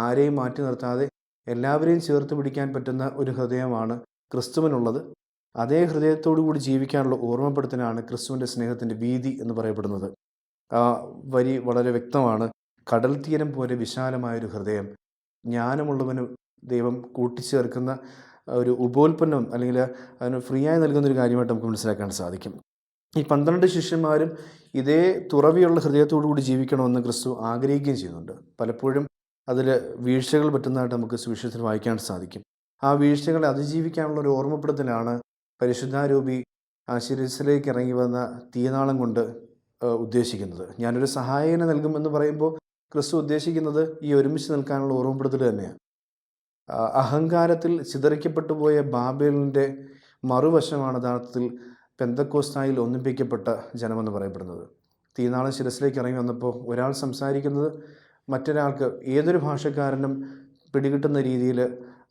ആരെയും മാറ്റി നിർത്താതെ എല്ലാവരെയും ചേർത്ത് പിടിക്കാൻ പറ്റുന്ന ഒരു ഹൃദയമാണ് ക്രിസ്തുവിനുള്ളത്. അതേ ഹൃദയത്തോടു കൂടി ജീവിക്കാനുള്ള ഓർമ്മപ്പെടുത്തലാണ് ക്രിസ്തുവിൻ്റെ സ്നേഹത്തിൻ്റെ വീതി എന്ന് പറയപ്പെടുന്നത്. ആ വരി വളരെ വ്യക്തമാണ്. കടൽ തീരം പോലെ വിശാലമായൊരു ഹൃദയം, ജ്ഞാനമുള്ളവന് ദൈവം കൂട്ടിച്ചേർക്കുന്ന ഒരു ഉപോൽപ്പന്നം, അല്ലെങ്കിൽ അതിന് ഫ്രീ ആയി നൽകുന്നൊരു കാര്യമായിട്ട് നമുക്ക് മനസ്സിലാക്കാൻ സാധിക്കും. ഈ 12 ശിഷ്യന്മാരും ഇതേ തുറവിയുള്ള ഹൃദയത്തോടു കൂടി ജീവിക്കണമെന്ന് ക്രിസ്തു ആഗ്രഹിക്കുകയും ചെയ്യുന്നുണ്ട്. പലപ്പോഴും അതിൽ വീഴ്ചകൾ പറ്റുന്നതായിട്ട് നമുക്ക് സുവിശേഷത്തിൽ വായിക്കാൻ സാധിക്കും. ആ വീഴ്ചകളെ അതിജീവിക്കാനുള്ള ഒരു ഓർമ്മപ്പെടുത്തലാണ് പരിശുദ്ധാരൂപി ശിരസിലേക്ക് ഇറങ്ങി വന്ന തീനാളം കൊണ്ട് ഉദ്ദേശിക്കുന്നത്. ഞാനൊരു സഹായകനെ നൽകുമെന്ന് പറയുമ്പോൾ ക്രിസ്തു ഉദ്ദേശിക്കുന്നത് ഈ ഒരുമിച്ച് നിൽക്കാനുള്ള ഓർമ്മപ്പെടുത്തൽ തന്നെയാണ്. അഹങ്കാരത്തിൽ ചിതറിക്കപ്പെട്ടു പോയ ബാബേലിൻ്റെ മറുവശമാണ് യഥാർത്ഥത്തിൽ പെന്തക്കോസ്തായിൽ ഒന്നിപ്പിക്കപ്പെട്ട ജനമെന്ന് പറയപ്പെടുന്നത്. തീനാളം ശിരസിലേക്ക് ഇറങ്ങി വന്നപ്പോൾ ഒരാൾ സംസാരിക്കുന്നത് മറ്റൊരാൾക്ക്, ഏതൊരു ഭാഷക്കാരനും പിടികിട്ടുന്ന രീതിയിൽ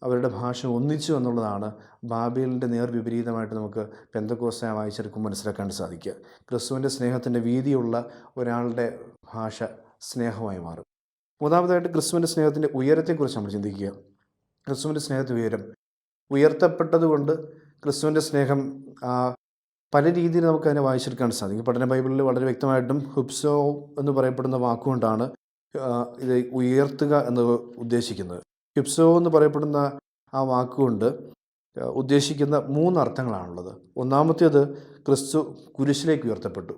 അവരുടെ ഭാഷ ഒന്നിച്ചു എന്നുള്ളതാണ് ബാബേലിൻ്റെ നേർവിപരീതമായിട്ട് നമുക്ക് പെന്തക്കോസ്തായ വായിച്ചെടുക്കുമ്പോൾ മനസ്സിലാക്കാൻ സാധിക്കുക. ക്രിസ്തുവിൻ്റെ സ്നേഹത്തിൻ്റെ വീതിയുള്ള ഒരാളുടെ ഭാഷ സ്നേഹമായി മാറും. മൂന്നാമതായിട്ട് ക്രിസ്തുവിൻ്റെ സ്നേഹത്തിൻ്റെ ഉയരത്തെക്കുറിച്ച് നമ്മൾ ചിന്തിക്കുക. ക്രിസ്തുവിൻ്റെ സ്നേഹത്തിൻ്റെ ഉയരം, ഉയർത്തപ്പെട്ടതുകൊണ്ട് ക്രിസ്തുവിൻ്റെ സ്നേഹം പല രീതിയിൽ നമുക്ക് അതിനെ വായിച്ചെടുക്കാൻ സാധിക്കും. പഠന ബൈബിളിൽ വളരെ വ്യക്തമായിട്ടും ഹുപ്സോ എന്ന് പറയപ്പെടുന്ന വാക്കുകൊണ്ടാണ് ഇത് ഉയർത്തുക എന്ന് ഉദ്ദേശിക്കുന്നത്. ഹുപ്സോ എന്ന് പറയപ്പെടുന്ന ആ വാക്കുകൊണ്ട് ഉദ്ദേശിക്കുന്ന 3 അർത്ഥങ്ങളാണുള്ളത്. ഒന്നാമത്തേത് ക്രിസ്തു കുരിശിലേക്ക് ഉയർത്തപ്പെട്ടു.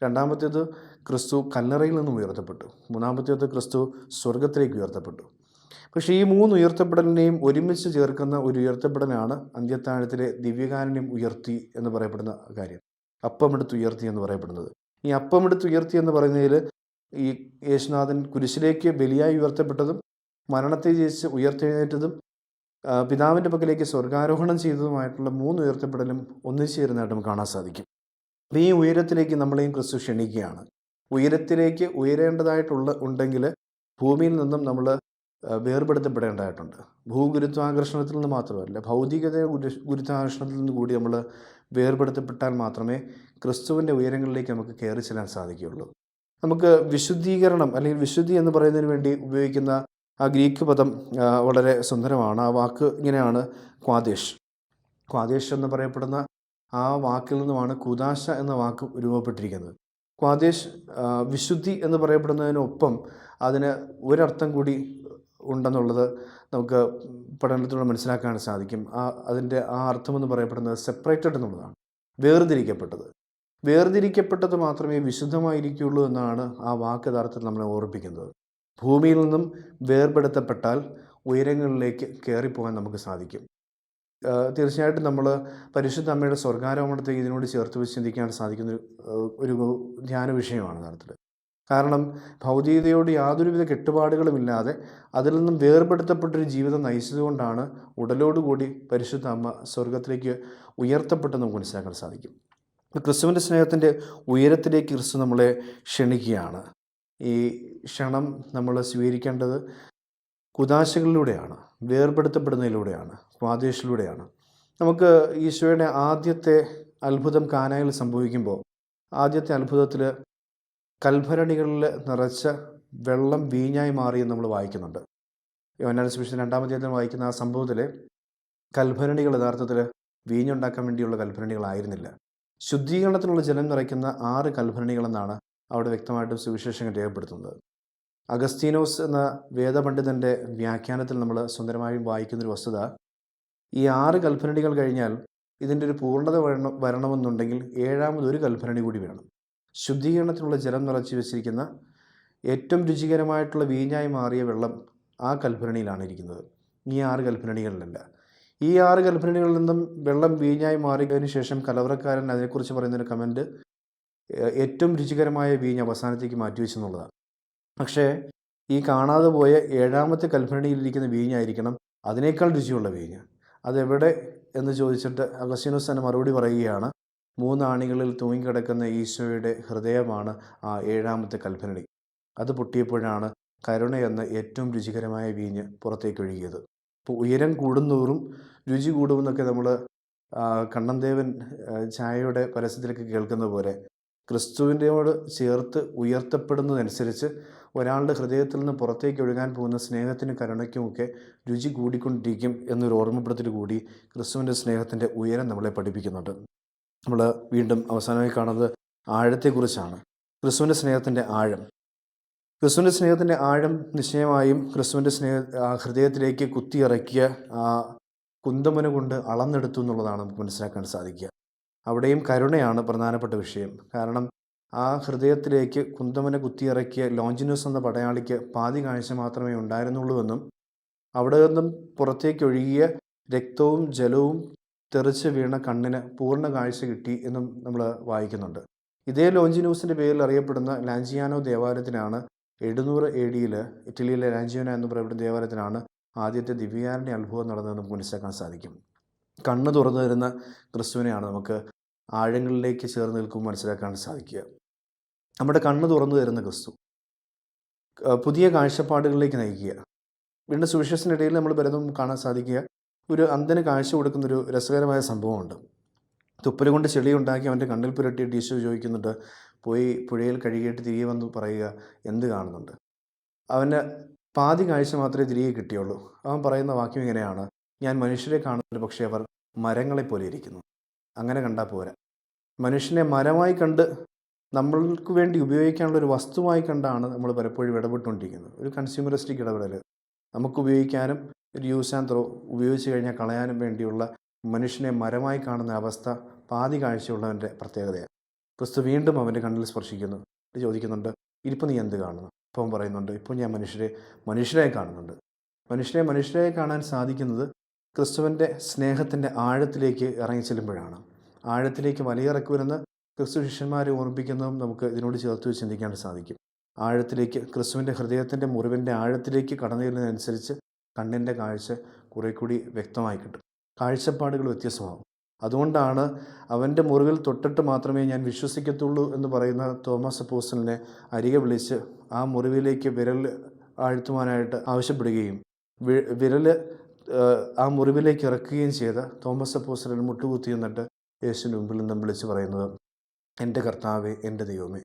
രണ്ടാമത്തേത് ക്രിസ്തു കല്ലറയിൽ നിന്നും ഉയർത്തപ്പെട്ടു. മൂന്നാമത്തേത് ക്രിസ്തു സ്വർഗത്തിലേക്ക് ഉയർത്തപ്പെട്ടു. പക്ഷേ ഈ 3 ഉയർത്തപ്പെടലിനെയും ഒരുമിച്ച് ചേർക്കുന്ന ഒരു ഉയർത്തപ്പെടലാണ് അന്ത്യത്താഴത്തിലെ ദിവ്യകാരുണ്യം ഉയർത്തി എന്ന് പറയപ്പെടുന്ന കാര്യം. അപ്പമെടുത്ത് ഉയർത്തി എന്ന് പറയപ്പെടുന്നത്. ഈ അപ്പമെടുത്ത് ഉയർത്തി എന്ന് പറയുന്നതിൽ ഈ യേശുനാഥൻ കുരിശിലേക്ക് ബലിയായി ഉയർത്തപ്പെട്ടതും മരണത്തെ ജയിച്ച് ഉയർത്തെഴുന്നേറ്റതും പിതാവിൻ്റെ പക്കലേക്ക് സ്വർഗാരോഹണം ചെയ്തതുമായിട്ടുള്ള 3 ഉയർത്തപ്പെടലും ഒന്നിച്ചു ചേരുന്നതായിട്ട് നമുക്ക് കാണാൻ സാധിക്കും. ഈ ഉയരത്തിലേക്ക് നമ്മളെയും ക്രിസ്തു ക്ഷണിക്കുകയാണ്. ഉയരത്തിലേക്ക് ഉണ്ടെങ്കിൽ ഭൂമിയിൽ നിന്നും നമ്മൾ വേർപെടുത്തപ്പെടേണ്ടതായിട്ടുണ്ട്. ഭൂഗുരുത്വാകർഷണത്തിൽ നിന്ന് മാത്രമല്ല, ഭൗതികത ഗുരുത്വാകർഷണത്തിൽ നിന്ന് കൂടി നമ്മൾ വേർപെടുത്തപ്പെട്ടാൽ മാത്രമേ ക്രിസ്തുവിൻ്റെ ഉയരങ്ങളിലേക്ക് നമുക്ക് കയറി ചെല്ലാൻ സാധിക്കുകയുള്ളൂ. നമുക്ക് വിശുദ്ധീകരണം അല്ലെങ്കിൽ വിശുദ്ധി എന്ന് പറയുന്നതിന് വേണ്ടി ഉപയോഗിക്കുന്ന ആ ഗ്രീക്ക് പദം വളരെ സുന്ദരമാണ്. ആ വാക്ക് ഇങ്ങനെയാണ് ക്വാദേശ്. ക്വാദേശ് എന്ന് പറയപ്പെടുന്ന ആ വാക്കിൽ നിന്നുമാണ് കുദാശ എന്ന വാക്ക് രൂപപ്പെട്ടിരിക്കുന്നത്. ക്വാദേശ് വിശുദ്ധി എന്ന് പറയപ്പെടുന്നതിനൊപ്പം അതിന് ഒരർത്ഥം കൂടി ഉണ്ടെന്നുള്ളത് നമുക്ക് പഠനത്തിലൂടെ മനസ്സിലാക്കാൻ സാധിക്കും. അതിൻ്റെ ആ അർത്ഥമെന്ന് പറയപ്പെടുന്നത് സെപ്പറേറ്റഡ് എന്നുള്ളതാണ്, വേർതിരിക്കപ്പെട്ടത്. വേർതിരിക്കപ്പെട്ടത് മാത്രമേ വിശുദ്ധമായിരിക്കുള്ളൂ എന്നാണ് ആ വാക്ക് യഥാർത്ഥത്തിൽ നമ്മളെ ഓർമ്മിപ്പിക്കുന്നത്. ഭൂമിയിൽ നിന്നും വേർപെടുത്തപ്പെട്ടാൽ ഉയരങ്ങളിലേക്ക് കയറിപ്പോകാൻ നമുക്ക് സാധിക്കും. തീർച്ചയായിട്ടും നമ്മൾ പരിശുദ്ധ അമ്മയുടെ സ്വർഗാരോഹണത്തെ ഇതിനോട് ചേർത്ത് വെച്ച് ചിന്തിക്കാൻ സാധിക്കുന്ന ഒരു ധ്യാന വിഷയമാണ് യഥാർത്ഥത്തിൽ. കാരണം ഭൗതികതയോട് യാതൊരുവിധ കെട്ടുപാടുകളുമില്ലാതെ അതിൽ നിന്നും വേർപെടുത്തപ്പെട്ടൊരു ജീവിതം നയിച്ചതുകൊണ്ടാണ് ഉടലോടുകൂടി പരിശുദ്ധ അമ്മ സ്വർഗത്തിലേക്ക് ഉയർത്തപ്പെട്ടെന്ന് നമുക്ക് മനസ്സിലാക്കാൻ സാധിക്കും. ക്രിസ്തുവിൻ്റെ സ്നേഹത്തിൻ്റെ ഉയരത്തിലേക്ക് ക്രിസ്തു നമ്മളെ ക്ഷണിക്കുകയാണ്. ഈ ക്ഷണം നമ്മൾ സ്വീകരിക്കേണ്ടത് കുദാശകളിലൂടെയാണ്, വേർപെടുത്തപ്പെടുന്നതിലൂടെയാണ്, ക്വാദേശിലൂടെയാണ്. നമുക്ക് ഈശോയുടെ ആദ്യത്തെ അത്ഭുതം കാനായിൽ സംഭവിക്കുമ്പോൾ ആദ്യത്തെ അത്ഭുതത്തിൽ കൽഭരണികളിൽ നിറച്ച വെള്ളം വീഞ്ഞായി മാറിയെന്ന് നമ്മൾ വായിക്കുന്നുണ്ട്. യോഹന്നാന്റെ സുവിശേഷം 2-ാം അധ്യായത്തിൽ വായിക്കുന്ന ആ സംഭവത്തിൽ കൽഭരണികൾ യഥാർത്ഥത്തിൽ വീഞ്ഞുണ്ടാക്കാൻ വേണ്ടിയുള്ള കൽഭരണികളായിരുന്നില്ല. ശുദ്ധീകരണത്തിനുള്ള ജലം നിറയ്ക്കുന്ന 6 കൽഭരണികളെന്നാണ് അവിടെ വ്യക്തമായിട്ടും സുവിശേഷങ്ങൾ രേഖപ്പെടുത്തുന്നത്. അഗസ്തീനോസ് എന്ന വേദപണ്ഡിതൻ്റെ വ്യാഖ്യാനത്തിൽ നമ്മൾ സുന്ദരമായും വായിക്കുന്നൊരു വസ്തുത, ഈ 6 കൽഭരണികൾ കഴിഞ്ഞാൽ ഇതിൻ്റെ ഒരു പൂർണ്ണത വരണമെന്നുണ്ടെങ്കിൽ 7ാമതൊരു കൽഭരണി കൂടി വേണം. ശുദ്ധീകരണത്തിനുള്ള ജലം നിറച്ച് വെച്ചിരിക്കുന്ന ഏറ്റവും രുചികരമായിട്ടുള്ള വീഞ്ഞായി മാറിയ വെള്ളം ആ കൽഭരണിയിലാണ് ഇരിക്കുന്നത്, ഈ 6 കൽഭരണികളിലല്ല. ഈ 6 കൽഭരണികളിൽ നിന്നും വെള്ളം വീഞ്ഞായി മാറിയതിനു ശേഷം കലവറക്കാരൻ അതിനെക്കുറിച്ച് പറയുന്നൊരു കമൻറ്റ് ഏറ്റവും രുചികരമായ വീഞ്ഞ് അവസാനത്തേക്ക് മാറ്റിവെച്ചെന്നുള്ളതാണ്. പക്ഷേ ഈ കാണാതെ പോയ 7ാമത്തെ കൽഭരണിയിലിരിക്കുന്ന വീഞ്ഞായിരിക്കണം അതിനേക്കാൾ രുചിയുള്ള വീഞ്ഞ്. അതെവിടെ എന്ന് ചോദിച്ചിട്ട് അഗസ്തീനോസ് തന്നെ മറുപടി പറയുകയാണ്, 3 ആണികളിൽ തൂങ്ങിക്കിടക്കുന്ന ഈശോയുടെ ഹൃദയമാണ് ആ 7ാമത്തെ കൽഭരണി. അത് പൊട്ടിയപ്പോഴാണ് കരുണ എന്ന ഏറ്റവും രുചികരമായ വീഞ്ഞ് പുറത്തേക്കൊഴുകിയത്. അപ്പോൾ ഉയരം കൂടുന്തോറും രുചി കൂടുമെന്നൊക്കെ നമ്മൾ കണ്ണൻദേവൻ ചായയുടെ പരസ്യത്തിലൊക്കെ കേൾക്കുന്ന പോലെ ക്രിസ്തുവിൻ്റെയോട് ചേർത്ത് ഉയർത്തപ്പെടുന്നതനുസരിച്ച് ഒരാളുടെ ഹൃദയത്തിൽ നിന്ന് പുറത്തേക്ക് ഒഴുകാൻ പോകുന്ന സ്നേഹത്തിനും കരുണയ്ക്കുമൊക്കെ രുചി കൂടിക്കൊണ്ടിരിക്കും എന്നൊരു ഓർമ്മപ്പെടുത്തൽ കൂടി ക്രിസ്തുവിൻ്റെ സ്നേഹത്തിൻ്റെ ഉയരം നമ്മളെ പഠിപ്പിക്കുന്നുണ്ട്. നമ്മൾ വീണ്ടും അവസാനമായി കാണുന്നത് ആഴത്തെക്കുറിച്ചാണ്. ക്രിസ്തുവിൻ്റെ സ്നേഹത്തിൻ്റെ ആഴം. ക്രിസ്തുവിൻ്റെ സ്നേഹത്തിൻ്റെ ആഴം നിശ്ചയമായും ക്രിസ്തുവിൻ്റെ ഹൃദയത്തിലേക്ക് കുത്തിയിറക്കിയ ആ കുന്തമുന കൊണ്ട് അളന്നെടുത്തു എന്നുള്ളതാണ് നമുക്ക് മനസ്സിലാക്കാൻ സാധിക്കുക. അവിടെയും കരുണയാണ് പ്രധാനപ്പെട്ട വിഷയം. കാരണം ആ ഹൃദയത്തിലേക്ക് കുന്തമുന കുത്തിയിറക്കിയ ലോഞ്ചിനസ് എന്ന പടയാളിക്ക് പാതി കാഴ്ച മാത്രമേ ഉണ്ടായിരുന്നുള്ളൂവെന്നും അവിടെ നിന്നും പുറത്തേക്ക് ഒഴുകിയ രക്തവും ജലവും തെറിച്ച് വീണ കണ്ണിന് പൂർണ്ണ കാഴ്ച കിട്ടി എന്നും നമ്മൾ വായിക്കുന്നുണ്ട്. ഇതേ ലോഞ്ചിനൂസിൻ്റെ പേരിൽ അറിയപ്പെടുന്ന ലാഞ്ചിയാനോ ദേവാലയത്തിനാണ് 700 AD ഇറ്റലിയിലെ ലാഞ്ചിയാനോ എന്ന് പറയപ്പെടുന്ന ദേവാലയത്തിനാണ് ആദ്യത്തെ ദിവ്യകാരുണ്യ അത്ഭുതം നടന്നതെന്ന് നമുക്ക് മനസ്സിലാക്കാൻ സാധിക്കും. കണ്ണ് തുറന്നു തരുന്ന ക്രിസ്തുവിനെയാണ് നമുക്ക് ആഴങ്ങളിലേക്ക് ചേർന്ന് നിൽക്കുമ്പോൾ മനസ്സിലാക്കാൻ സാധിക്കുക. നമ്മുടെ കണ്ണ് തുറന്നു തരുന്ന ക്രിസ്തു പുതിയ കാഴ്ചപ്പാടുകളിലേക്ക് നയിക്കുക. വീണ്ടും സുവിശേഷത്തിനിടയിൽ നമ്മൾ പലതും കാണാൻ സാധിക്കുക. ഒരു അന്ധന് കാഴ്ച കൊടുക്കുന്നൊരു രസകരമായ സംഭവമുണ്ട്. തുപ്പല് കൊണ്ട് ചെളി ഉണ്ടാക്കി അവൻ്റെ കണ്ണിൽ പുരട്ടിയിട്ട് ഈശോ ചോദിക്കുന്നുണ്ട്, പോയി പുഴയിൽ കഴുകിയിട്ട് തിരികെ വന്ന് പറയുക എന്ത് കാണുന്നുണ്ട്. അവന് പാതി കാഴ്ച മാത്രമേ തിരികെ കിട്ടിയുള്ളൂ. അവൻ പറയുന്ന വാക്യം ഇങ്ങനെയാണ്, ഞാൻ മനുഷ്യരെ കാണുന്നുണ്ട് പക്ഷേ അവർ മരങ്ങളെ പോലെ ഇരിക്കുന്നു. അങ്ങനെ കണ്ടാൽ പോരാ. മനുഷ്യനെ മരമായി കണ്ട് നമ്മൾക്ക് വേണ്ടി ഉപയോഗിക്കാനുള്ള ഒരു വസ്തുവായി കണ്ടാണ് നമ്മൾ പലപ്പോഴും ഇടപെട്ടുകൊണ്ടിരിക്കുന്നത്. ഒരു കൺസ്യൂമറിസ്റ്റിക് ഇടപെടൽ, നമുക്ക് ഉപയോഗിക്കാനും ഒരു യൂസ് ആൻഡ് ത്രോ, ഉപയോഗിച്ച് കഴിഞ്ഞാൽ കളയാനും വേണ്ടിയുള്ള മനുഷ്യനെ മരമായി കാണുന്ന അവസ്ഥ പാതി കാഴ്ചയുള്ളവൻ്റെ പ്രത്യേകതയാണ്. ക്രിസ്തു വീണ്ടും അവൻ്റെ കണ്ണിൽ സ്പർശിക്കുന്നു, ചോദിക്കുന്നുണ്ട്, ഇപ്പം നീ എന്ത് കാണുന്നു? അപ്പം പറയുന്നുണ്ട്, ഇപ്പോൾ ഞാൻ മനുഷ്യരായി കാണുന്നുണ്ട്. മനുഷ്യരായി കാണാൻ സാധിക്കുന്നത് ക്രിസ്തുവിൻ്റെ സ്നേഹത്തിൻ്റെ ആഴത്തിലേക്ക് ഇറങ്ങി ചെല്ലുമ്പോഴാണ്. ആഴത്തിലേക്ക് വലിയിറക്കുവരെന്ന് ക്രിസ്തു ശിഷ്യന്മാരെ ഓർമ്മിപ്പിക്കുന്നതും നമുക്ക് ഇതിനോട് ചേർത്ത് ചിന്തിക്കാൻ സാധിക്കും. ആഴത്തിലേക്ക്, ക്രിസ്തുവിൻ്റെ ഹൃദയത്തിൻ്റെ മുറിവിൻ്റെ ആഴത്തിലേക്ക് കടന്നു ചെല്ലുന്നതനുസരിച്ച് കണ്ണിൻ്റെ കാഴ്ച കുറേ കൂടി വ്യക്തമായി കിട്ടും, കാഴ്ചപ്പാടുകൾ വ്യത്യസ്തമാകും. അതുകൊണ്ടാണ് അവൻ്റെ മുറിവിൽ തൊട്ടിട്ട് മാത്രമേ ഞാൻ വിശ്വസിക്കത്തുള്ളൂ എന്ന് പറയുന്ന തോമസ് അപ്പോസ്തലനെ അരികെ വിളിച്ച് ആ മുറിവിലേക്ക് വിരൽ ആഴ്ത്തുവാനായിട്ട് ആവശ്യപ്പെടുകയും വിരൽ ആ മുറിവിലേക്ക് ഇറക്കുകയും ചെയ്ത തോമസ് അപ്പോസ്തലൻ മുട്ടുകുത്തി എന്നിട്ട് യേശുവിന് മുമ്പിൽ നിന്നും വിളിച്ച് പറയുന്നത്, എൻ്റെ കർത്താവേ, എൻ്റെ ദൈവമേ.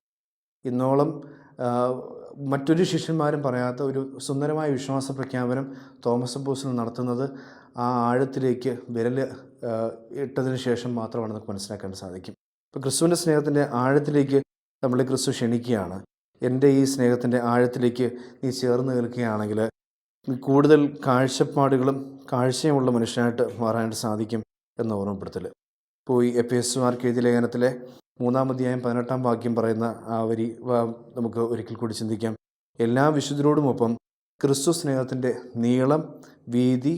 ഇന്നോളം മറ്റൊരു ശിഷ്യന്മാരും പറയാത്ത ഒരു സുന്ദരമായ വിശ്വാസ പ്രഖ്യാപനം തോമസ് അപ്പോസ്തലൻ നടത്തുന്നത് ആ ആഴത്തിലേക്ക് വിരൽ ഇട്ടതിന് ശേഷം മാത്രമാണ് നമുക്ക് മനസ്സിലാക്കാൻ സാധിക്കും. ഇപ്പോൾ ക്രിസ്തുവിൻ്റെ സ്നേഹത്തിൻ്റെ ആഴത്തിലേക്ക് നമ്മളെ ക്രിസ്തു ക്ഷണിക്കുകയാണ്. എൻ്റെ ഈ സ്നേഹത്തിൻ്റെ ആഴത്തിലേക്ക് നീ ചേർന്ന് നിൽക്കുകയാണെങ്കിൽ കൂടുതൽ കാഴ്ചപ്പാടുകളും കാഴ്ചയുമുള്ള മനുഷ്യനായിട്ട് മാറാനായിട്ട് സാധിക്കും എന്ന ഓർമ്മപ്പെടുത്തൽ. ഇപ്പോൾ ഈ എഫേസ്യർക്ക് എഴുതിയ ലേഖനത്തിലെ 3-ാം അധ്യായം 18-ാം വാക്യം പറയുന്ന ആ വരി നമുക്ക് ഒരിക്കൽ കൂടി ചിന്തിക്കാം. എല്ലാ വിശുദ്ധരോടുമൊപ്പം ക്രിസ്തു സ്നേഹത്തിൻ്റെ നീളം, വീതി,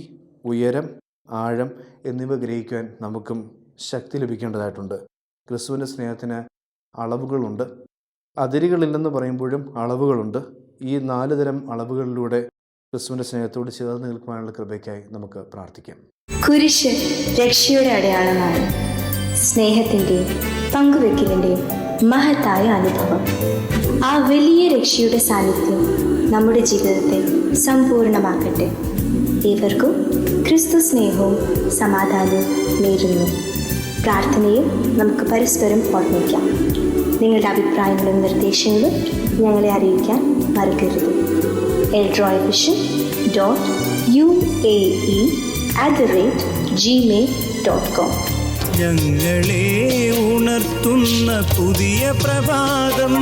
ഉയരം, ആഴം എന്നിവ ഗ്രഹിക്കുവാൻ നമുക്കും ശക്തി ലഭിക്കേണ്ടതായിട്ടുണ്ട്. ക്രിസ്തുവിൻ്റെ സ്നേഹത്തിന് അളവുകളുണ്ട്. അതിരുകളില്ലെന്ന് പറയുമ്പോഴും അളവുകളുണ്ട്. ഈ 4 തരം അളവുകളിലൂടെ ക്രിസ്തുവിൻ്റെ സ്നേഹത്തോട് ചേർന്ന് നിൽക്കുവാനുള്ള കൃപയ്ക്കായി നമുക്ക് പ്രാർത്ഥിക്കാം. കുരിശ് രക്ഷയുടെ അടയാളമാണ്. സ്നേഹത്തിൻ്റെയും പങ്കുവെക്കലിൻ്റെയും മഹത്തായ അനുഭവം. ആ വലിയ രക്ഷയുടെ സാന്നിധ്യം നമ്മുടെ ജീവിതത്തെ സമ്പൂർണ്ണമാക്കട്ടെ. ഏവർക്കും ക്രിസ്തു സ്നേഹവും സമാധാനവും നേരുന്നു. പ്രാർത്ഥനയിൽ നമുക്ക് പരസ്പരം ഓർമ്മിക്കാം. നിങ്ങളുടെ അഭിപ്രായങ്ങളും നിർദ്ദേശങ്ങളും ഞങ്ങളെ അറിയിക്കാൻ മറക്കരുത്. eldroyvision.uae@gmail.com. ഞങ്ങളെ ഉണർത്തുന്ന പുതിയ പ്രഭാതം,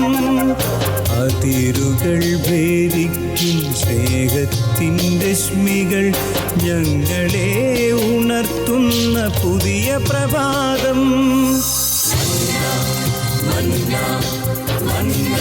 അതിരുകൾ ഭേദിക്കും സ്നേഹത്തിൻ്റെ രശ്മികൾ. ഞങ്ങളെ ഉണർത്തുന്ന പുതിയ പ്രഭാതം. മന്ന